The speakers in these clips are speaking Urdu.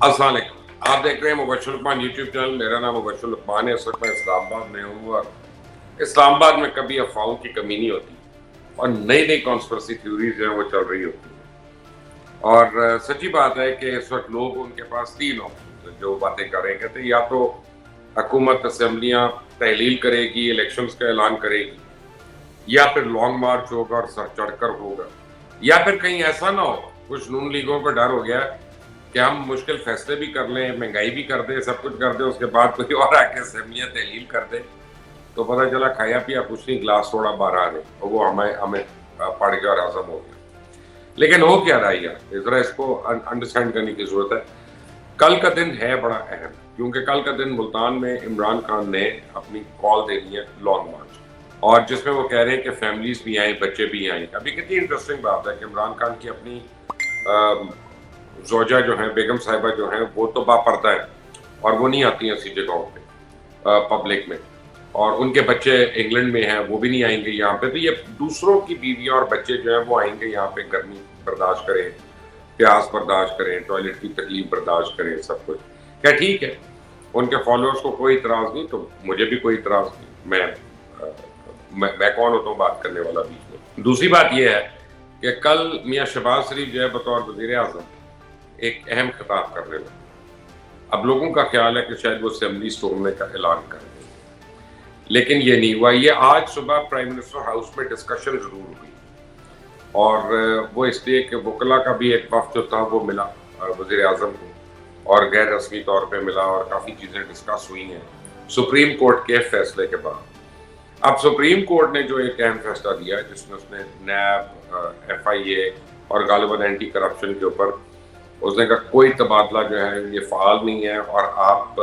السلام علیکم. آپ دیکھ رہے ہیں مبشر لقمان یوٹیوب چینل. میرا نام مبشر لقمان ہے. اس وقت میں اسلام آباد میں ہوں اور اسلام آباد میں کبھی افواہوں کی کمی نہیں ہوتی اور نئی نئی کانسپریسی تھیوریز جو ہیں وہ چل رہی ہوتی ہیں. اور سچی بات ہے کہ اس وقت لوگ ان کے پاس تین آپشن جو باتیں کر رہے ہیں. کہتے ہیں یا تو حکومت اسمبلیاں تحلیل کرے گی, الیکشنز کا اعلان کرے گی, یا پھر لانگ مارچ ہوگا اور سر چڑھ کر ہوگا, یا پھر کہیں ایسا نہ ہو. کچھ نون لیگوں کو ڈر ہو گیا کہ ہم مشکل فیصلے بھی کر لیں, مہنگائی بھی کر دیں, سب کچھ کر دیں, اس کے بعد کوئی اور آ کے اسمبلیاں تحلیل کر دے تو پتہ چلا کھایا پیا کچھ نہیں, گلاس تھوڑا باہر آ گئے اور وہ ہمیں پڑ گیا اور ہضم ہو گیا. لیکن ہو کیا رہا ہے یار, ذرا اس کو انڈرسٹینڈ کرنے کی ضرورت ہے. کل کا دن ہے بڑا اہم, کیونکہ کل کا دن ملتان میں عمران خان نے اپنی کال دے دی ہے لانگ مارچ, اور جس میں وہ کہہ رہے ہیں کہ فیملیز بھی آئیں, بچے بھی آئیں. ابھی کتنی انٹرسٹنگ بات ہے کہ عمران خان کی اپنی زوجہ جو ہیں, بیگم صاحبہ جو ہیں, وہ تو باپردہ ہیں اور وہ نہیں آتی ہیں ایسی جگہوں پہ پبلک میں, اور ان کے بچے انگلینڈ میں ہیں, وہ بھی نہیں آئیں گے یہاں پہ. تو یہ دوسروں کی بیویاں اور بچے جو ہیں وہ آئیں گے یہاں پہ, گرمی برداشت کریں, پیاس برداشت کریں, ٹوائلٹ کی تکلیف برداشت کریں, سب کچھ. کیا ٹھیک ہے, ان کے فالوورز کو کوئی اعتراض نہیں, تو مجھے بھی کوئی اعتراض نہیں. میں کون ہوتا ہوں بات کرنے والا بیچ میں. دوسری بات یہ ہے کہ کل میاں شہباز شریف جو ہے بطور وزیر اعظم ایک اہم خطاب کرنے لگے. اب لوگوں کا خیال ہے کہ شاید وہ اسمبلیز توڑنے کا اعلان کر دیں, لیکن یہ نہیں ہوا. یہ آج صبح پرائم منسٹر ہاؤس میں ڈسکشن ضرور ہوئی, اور وہ اس لیے کہ وکلا کا بھی ایک وفد جو تھا وہ ملا وزیر اعظم کو, اور غیر رسمی طور پہ ملا, اور کافی چیزیں ڈسکس ہوئی ہیں سپریم کورٹ کے فیصلے کے بعد. اب سپریم کورٹ نے جو ایک اہم فیصلہ دیا جس میں اس نے نیب, ایف آئی اے اور غالباً اینٹی کرپشن کے اوپر اس نے کہا کوئی تبادلہ جو ہے یہ فعال نہیں ہے, اور آپ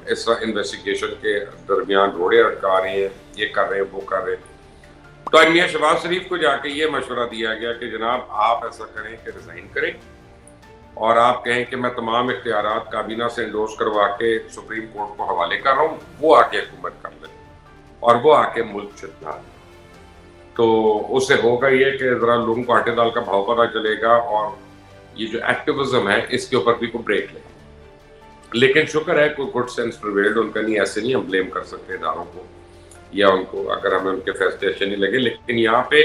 اس طرح انویسٹیگیشن کے درمیان روڑے اٹکا رہے ہیں, یہ کر رہے ہیں, وہ کر رہے ہیں. تو میاں شہباز شریف کو جا کے یہ مشورہ دیا گیا کہ جناب آپ ایسا کریں کہ ریزائن کریں, اور آپ کہیں کہ میں تمام اختیارات کابینہ سے انڈورس کروا کے سپریم کورٹ کو حوالے کر رہا ہوں, وہ آ کے حکومت کر لیں اور وہ آ کے ملک چلا دیں. تو اس سے ہوگا یہ کہ ذرا لوگوں کو آٹے دال کا بھاؤ پتہ چلے گا, اور یہ جو ایکٹیویزم ہے اس کے اوپر بھی کوئی بریک لے. لیکن شکر ہے کوئی گڈ سینس پریویلڈ, ان کا نہیں, ایسے نہیں ہم بلیم کر سکتے اداروں کو یا ان کو اگر ہمیں ان کے فیصلے اچھے نہیں لگے. لیکن یہاں پہ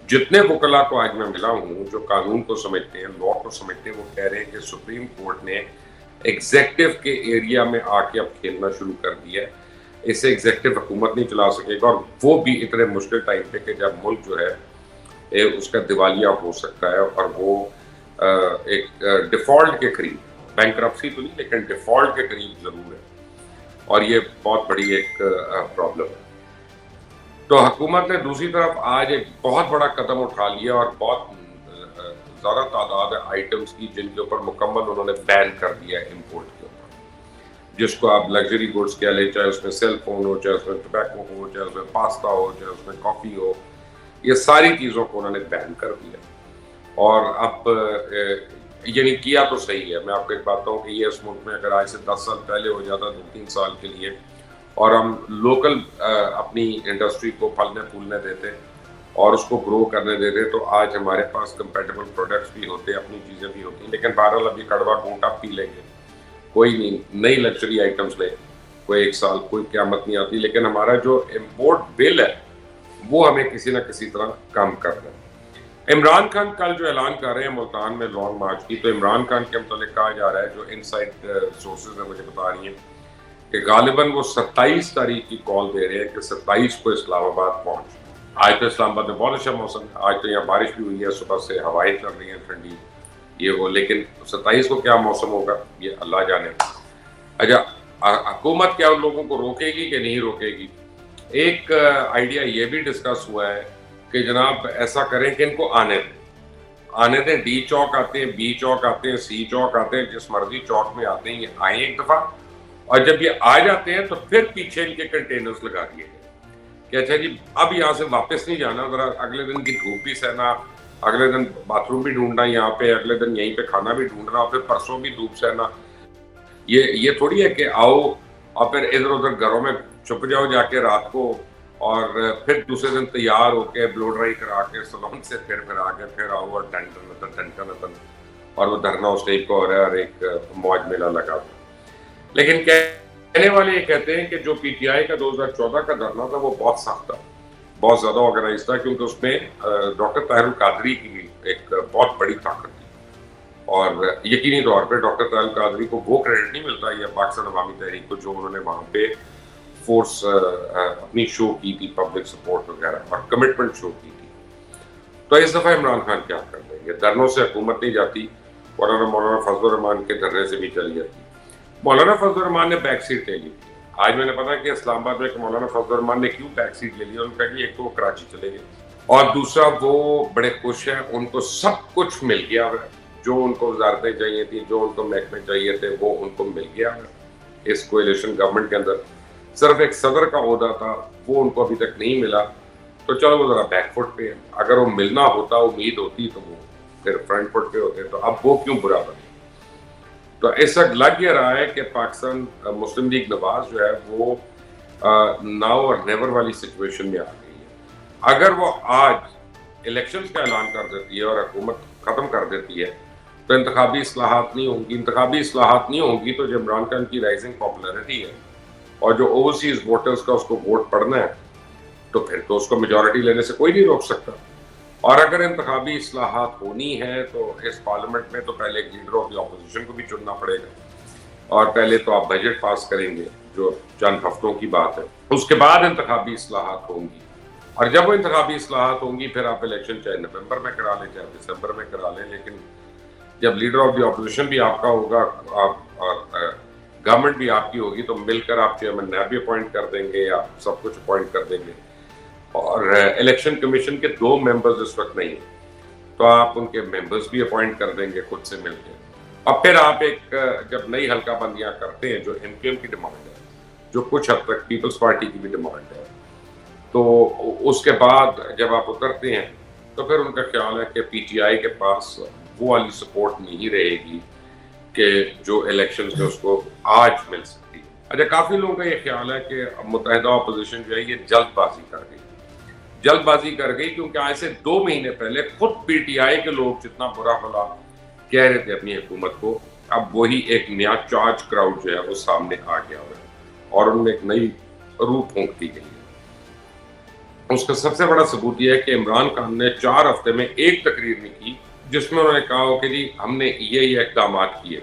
جتنے وکلا کو آج میں ملا ہوں جو قانون کو سمجھتے ہیں, لا کو سمجھتے ہیں, وہ کہہ رہے ہیں کہ سپریم کورٹ نے ایگزیکٹو کے ایریا میں آ کے اب کھیلنا شروع کر دیا ہے. اس سے ایگزیکٹو حکومت نہیں چلا سکے گا, اور وہ بھی اتنے مشکل ٹائم پہ کہ جب ملک جو ہے اس کا دیوالیہ ہو سکتا ہے, اور وہ ایک ڈیفالٹ کے قریب, بینکرپسی تو نہیں لیکن ڈیفالٹ کے قریب ضرور ہے, اور یہ بہت بڑی ایک پرابلم ہے. تو حکومت نے دوسری طرف آج ایک بہت بڑا قدم اٹھا لیا, اور بہت زیادہ تعداد آئٹمس کی جن کے اوپر مکمل انہوں نے بین کر دیا امپورٹ کے اوپر, جس کو آپ لگژری گڈس کہہ لیں, چاہے اس میں سیل فون ہو, چاہے اس میں ٹبیکو ہو, چاہے اس میں پاستا ہو, چاہے اس میں کافی ہو, یہ ساری چیزوں کو انہوں نے بین کر دیا. اور اب یعنی کیا تو صحیح ہے. میں آپ کو ایک بات بتاؤں کہ یہ اس ملک میں اگر آج سے 10 سال پہلے ہو جاتا, 2-3 سال کے لیے, اور ہم لوکل اپنی انڈسٹری کو پھلنے پھولنے دیتے اور اس کو گرو کرنے دیتے, تو آج ہمارے پاس کمپیٹیبل پروڈکٹس بھی ہوتے, اپنی چیزیں بھی ہوتی. لیکن بہرحال ابھی کڑوا گھونٹ آپ پی لیں گے, کوئی نہیں, نئی لگژری آئٹمس لے, کوئی 1 سال کوئی قیامت نہیں آتی. لیکن ہمارا جو امپورٹ بل ہے وہ ہمیں کسی نہ کسی طرح کم کرنا ہے. عمران خان کل جو اعلان کر رہے ہیں ملتان میں لانگ مارچ کی, تو عمران خان کے متعلق کہا جا رہا ہے, جو انسائڈ سورسز ہیں مجھے بتا رہی ہیں کہ غالباً وہ 27 تاریخ کی کال دے رہے ہیں کہ 27 کو اسلام آباد پہنچ. آج تو اسلام آباد میں بہت اچھا موسم ہے, آج تو یہاں بارش بھی ہوئی ہے, صبح سے ہوائیں چل رہی ہیں ٹھنڈی, یہ وہ. لیکن 27 کو کیا موسم ہوگا یہ اللہ جانے. اچھا, حکومت کیا ان لوگوں کو روکے گی کہ نہیں روکے گی؟ ایک آئیڈیا یہ بھی ڈسکس ہوا ہے کہ جناب ایسا کریں کہ ان کو آنے دیں. ڈی چوک آتے ہیں, بی چوک آتے ہیں, سی چوک آتے ہیں, جس مرضی چوک میں آتے ہیں, یہ آئیں ایک دفعہ, اور جب یہ آ جاتے ہیں تو پھر پیچھے ان کے کنٹینرز لگا دیے گئے کہ اچھا جی اب یہاں سے واپس نہیں جانا, ذرا اگلے دن کی دھوپ بھی سہنا, اگلے دن باتھ روم بھی ڈھونڈنا یہاں پہ, اگلے دن یہیں پہ کھانا بھی ڈھونڈنا, اور پھر پرسوں بھی دھوپ سہنا. یہ تھوڑی ہے کہ آؤ اور پھر ادھر ادھر گھروں میں چھپ جاؤ جا کے رات کو, اور پھر دوسرے دن تیار ہو کے بلو ڈرائی کرا کے سلون سے پھر آ کے پھر آؤ اور ٹن. اور وہ دھرنا اس ٹائپ کا ہو رہا ہے اور ایک موج میلہ لگا ہوا ہے. لیکن کہنے والے یہ کہتے ہیں کہ جو پی ٹی آئی کا 2014 کا دھرنا تھا وہ بہت سخت تھا, بہت زیادہ آرگنائز تھا, کیونکہ اس میں ڈاکٹر طاہر القادری کی ایک بہت بڑی طاقت تھی. اور یقینی طور پہ ڈاکٹر طاہر القادری کو وہ کریڈٹ نہیں ملتا یا پاکستان عوامی تحریک کو, جو انہوں نے وہاں پہ فورس اپنی شو کی تھی, پبلک سپورٹ وغیرہ اور کمٹمنٹ شو کی تھی. تو اس دفعہ عمران خان کیا کر دیں گے؟ دھرنوں سے حکومت نہیں جاتی, ورنہ مولانا فضل الرحمان کے دھرنے سے بھی چلی جاتی. مولانا فضل الرحمان نے بیک سیٹ لے لی تھی. آج میں نے پتا کہ اسلام آباد میں کہ مولانا فضل الرحمان نے کیوں بیک سیٹ لے لی, ان کا کہ ایک تو وہ کراچی چلے گئے اور دوسرا وہ بڑے خوش ہیں, ان کو سب کچھ مل گیا ہے, جو ان کو وزارتیں چاہیے تھیں, جو ان کو محکمے چاہیے تھے, وہ ان کو مل گیا ہے اس کولیشن گورنمنٹ کے اندر. صرف ایک صدر کا عہدہ تھا, وہ ان کو ابھی تک نہیں ملا, تو چلو وہ ذرا بیک فٹ پہ ہے. اگر وہ ملنا ہوتا, امید ہوتی, تو وہ پھر فرنٹ فٹ پہ ہوتے. تو اب وہ کیوں برا بنے؟ تو اس وقت لگ یہ رہا ہے کہ پاکستان مسلم لیگ نواز جو ہے وہ ناؤ اور نیور والی سچویشن میں آ گئی ہے. اگر وہ آج الیکشنز کا اعلان کر دیتی ہے اور حکومت ختم کر دیتی ہے تو انتخابی اصلاحات نہیں ہوں گی. انتخابی اصلاحات نہیں ہوں گی تو جو عمران خان کی رائزنگ پاپولرٹی ہے اور جو اوورسیز ووٹرز کا اس کو ووٹ پڑنا ہے, تو پھر تو اس کو میجورٹی لینے سے کوئی نہیں روک سکتا. اور اگر انتخابی اصلاحات ہونی ہے تو اس پارلیمنٹ میں تو پہلے ایک لیڈر آف دی اپوزیشن کو بھی چننا پڑے گا, اور پہلے تو آپ بجٹ پاس کریں گے جو چند ہفتوں کی بات ہے. اس کے بعد انتخابی اصلاحات ہوں گی, اور جب وہ انتخابی اصلاحات ہوں گی پھر آپ الیکشن چاہے نومبر میں کرا لیں چاہے دسمبر میں کرا لیں. لیکن جب لیڈر آف دی اپوزیشن بھی آپ کا ہوگا اور گورنمنٹ بھی آپ کی ہوگی, تو مل کر آپ چیئرمین نیب بھی اپوائنٹ کر دیں گے, آپ سب کچھ اپوائنٹ کر دیں گے. اور الیکشن کمیشن کے 2 ممبرز اس وقت نہیں ہیں, تو آپ ان کے ممبرز بھی اپوائنٹ کر دیں گے خود سے مل کے. اور پھر آپ ایک جب نئی حلقہ بندیاں کرتے ہیں, جو ایم کیو ایم کی ڈیمانڈ ہے, جو کچھ حد تک پیپلز پارٹی کی بھی ڈیمانڈ ہے, تو اس کے بعد جب آپ اترتے ہیں تو پھر ان کا خیال ہے کہ پی ٹی آئی کے پاس وہ والی سپورٹ نہیں رہے گی کہ جو الیکشنز میں اس کو آج مل سکتی ہے. اچھا, کافی لوگوں کا یہ خیال ہے کہ متحدہ اپوزیشن جو ہے یہ جلد بازی کر گئی, کیونکہ آج سے 2 مہینے پہلے خود پی ٹی آئی کے لوگ جتنا برا بھلا کہہ رہے تھے اپنی حکومت کو, اب وہی ایک نیا چارج کراؤڈ جو ہے وہ سامنے آ گیا ہوا ہے اور ان میں ایک نئی روح پھونک دی گئی ہے. اس کا سب سے بڑا ثبوت یہ ہے کہ عمران خان نے 4 ہفتے میں ایک تقریر نہیں کی جس میں انہوں نے کہا ہو کہ جی ہم نے یہ اقدامات کیے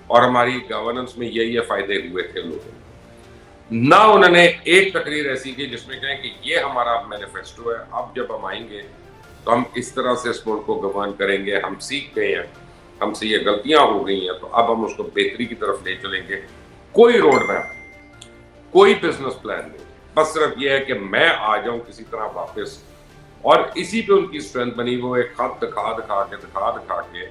اور ہماری گورننس میں یہ فائدے ہوئے تھے لوگوں کو. نہ انہوں نے ایک تقریر ایسی کی جس میں کہیں کہ یہ ہمارا مینیفیسٹو ہے, اب جب ہم آئیں گے تو ہم اس طرح سے اس ملک کو گورن کریں گے, ہم سیکھ گئے ہیں, ہم سے یہ غلطیاں ہو گئی ہیں, تو اب ہم اس کو بہتری کی طرف لے چلیں گے. کوئی روڈ میپ, کوئی بزنس پلان نہیں, بس صرف یہ ہے کہ میں آ جاؤں کسی طرح واپس, اور اسی پہ ان کی اسٹرینتھ بنی. وہ ایک خط دکھا کے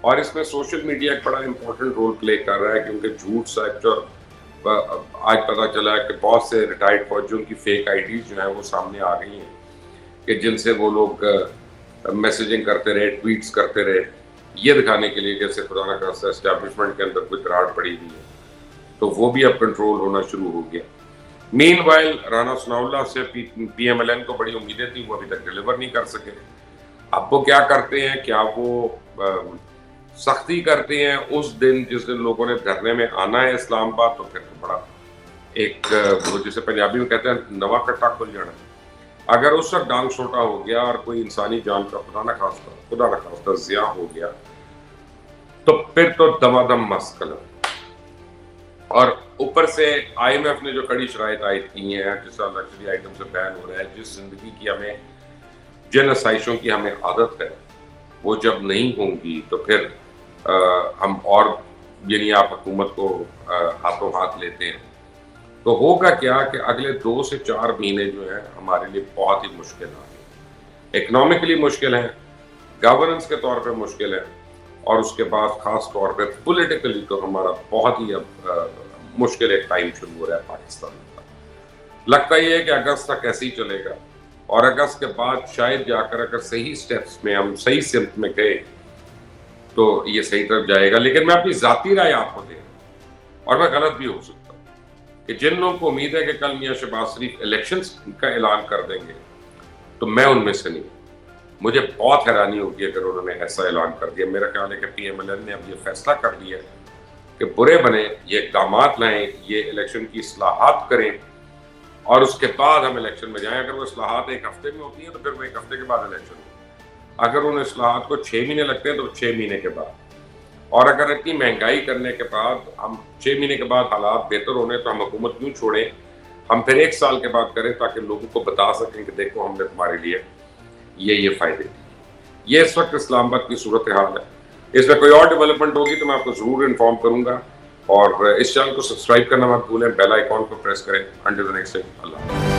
اور اس میں سوشل میڈیا ایک بڑا امپورٹنٹ رول پلے کر رہا ہے, کیونکہ جھوٹ سچ, اور آج پتا چلا ہے کہ بہت سے ریٹائرڈ فوجیوں کی فیک آئی ڈیز جو ہیں وہ سامنے آ گئی ہیں کہ جن سے وہ لوگ میسیجنگ کرتے رہے, ٹویٹس کرتے رہے, یہ دکھانے کے لیے جیسے خدا نہ خواستہ اسٹیبلشمنٹ کے اندر کوئی دراڑ پڑی ہوئی ہے. تو وہ بھی اب کنٹرول ہونا شروع ہو گیا. مین وائل رانا ثناء اللہ سے پی ایم ایل این کو بڑی امیدیں تھیں, وہ ابھی تک ڈیلیور نہیں کر سکے. اب وہ کیا کرتے ہیں, کیا وہ سختی کرتے ہیں اس دن جس دن لوگوں نے دھرنے میں آنا ہے اسلام آباد, تو پھر تو بڑا ایک وہ جسے پنجابی میں کہتے ہیں نواں کٹا کھل جانا. اگر اس وقت ڈانگ چھوٹا ہو گیا اور کوئی انسانی جان کا خدا نہ خواستہ ضیاع ہو گیا, تو پھر تو دمادم مست قلم. اور اوپر سے آئی ایم ایف نے جو کڑی شرائط عائد کی ہیں, جس طرح لگژری آئٹم سے بین ہو رہا ہے, جس زندگی کی ہمیں, جن آسائشوں کی ہمیں عادت ہے, وہ جب نہیں ہوں گی تو پھر ہم اور یعنی آپ حکومت کو ہاتھوں ہاتھ لیتے ہیں تو ہوگا کیا کہ اگلے 2 سے 4 مہینے جو ہیں ہمارے لیے بہت ہی مشکل آ گئے. اکنامکلی مشکل ہیں, گورننس کے طور پہ مشکل ہے, اور اس کے بعد خاص طور پہ پولیٹیکلی تو ہمارا بہت ہی اب مشکل ایک ٹائم شروع ہو رہا ہے پاکستان کا. لگتا یہ ہے کہ اگست تک ایسے ہی چلے گا, اور اگست کے بعد شاید جا کر اگر صحیح سٹیپس میں ہم صحیح سمت میں گئے تو یہ صحیح طرف جائے گا. لیکن میں اپنی ذاتی رائے آپ کو دے رہا ہوں, اور میں غلط بھی ہو سکتا ہوں, کہ جن لوگوں کو امید ہے کہ کل میاں شہباز شریف الیکشنز کا اعلان کر دیں گے, تو میں ان میں سے نہیں ہوں. مجھے بہت حیرانی ہوگی اگر انہوں نے ایسا اعلان کر دیا. میرا خیال ہے کہ پی ایم ایل این نے اب یہ فیصلہ کر لیا ہے کہ برے بنے یہ اقدامات لائیں, یہ الیکشن کی اصلاحات کریں اور اس کے بعد ہم الیکشن میں جائیں. اگر وہ اصلاحات ایک ہفتے میں ہوتی ہیں تو پھر وہ ایک ہفتے کے بعد الیکشن ہو. اگر ان اصلاحات کو 6 مہینے لگتے ہیں تو 6 مہینے کے بعد. اور اگر اتنی مہنگائی کرنے کے بعد ہم 6 مہینے کے بعد حالات بہتر ہونے تو ہم حکومت کیوں چھوڑیں, ہم پھر 1 سال کے بعد کریں تاکہ لوگوں کو بتا سکیں کہ دیکھو ہم نے تمہارے لیے یہ فائدے دیے. یہ اس وقت اسلام آباد کی صورتحال ہے. اس میں کوئی اور ڈیولپمنٹ ہوگی تو میں آپ کو ضرور انفارم کروں گا, اور اس چینل کو سبسکرائب کرنا مت بھولیں, بیل آئیکن کو پریس کریں. Until the next time, Allah.